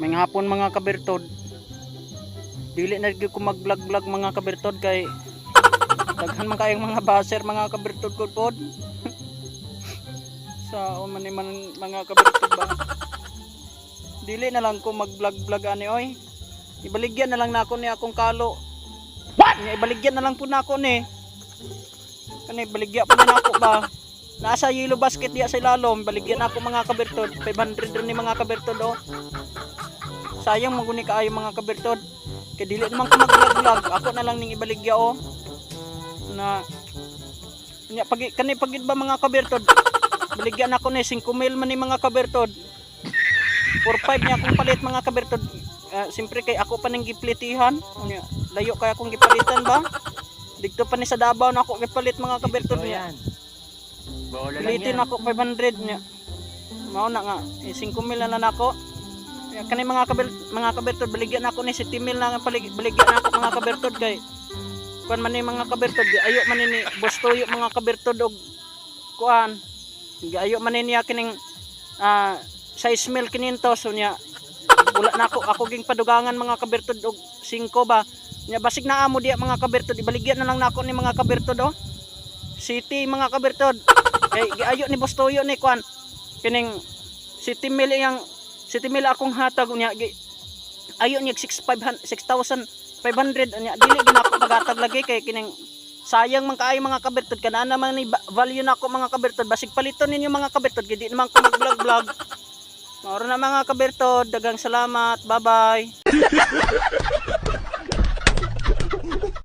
May hapon mga kabertod. Dili na gyud ko mag-vlog-vlog mga kabertod kay daghan man kayong mga baser mga kabertod ko pod. Sa man mga kabertod ba. Dili na lang ko mag-vlog-vlog ani oy. Ibaligyan na lang nako ni akong kalo. What? Ibaligyan na lang po nako ni. Kani baligya pa na nako ba. Nasa yellow basket diya sa ilalom, baligyan ako mga kabertod. 500 rin ni mga kabertod oh. Sayang maguni kaayo mga kabertod. Kay dili naman ko mag-vlog. Ako na lang ning ibaligya oh. Na nya kani pagid ba mga kabertod. Baligyan ako ni 5 mil man ni mga kabertod. 4-5 niya akong palit mga kabertod. Siyempre kay ako pa ning giplitihan. Layo kay akong gipalitan ba? Dito pa ni sa Davao na ako gipalit mga kabertod niya. Pilitin ako 500 niya. Mao na nga 5 mil na nako. Kani mga kabertod baligyan ako ni 7 mil na baligyan ako mga kabertod kay kuan man ni mga kabertod ayo man ni Boss Toyo mga kabertod og kuan. Ayo man niya kining 6 mil 500 so niya wala na ako ging padugangan mga kabertod og 5 ba. Nya basig na amo diya mga kabertod ibaligyan na lang nako ni mga kabertod oh. City mga kabertod. Kay ayo ni Boss Toyo ni kuan kining 7 mil yang 7 mil akong hatag niya ayo niya 6,500 niya dili ginako pagatag lagi kay kining sayang man kaayo mga kabertod kana naman ni value nako mga kabertod basig paliton ninyo mga kabertod kay di naman ko mag-vlog. Mao na mga kabertod dagang salamat bye bye.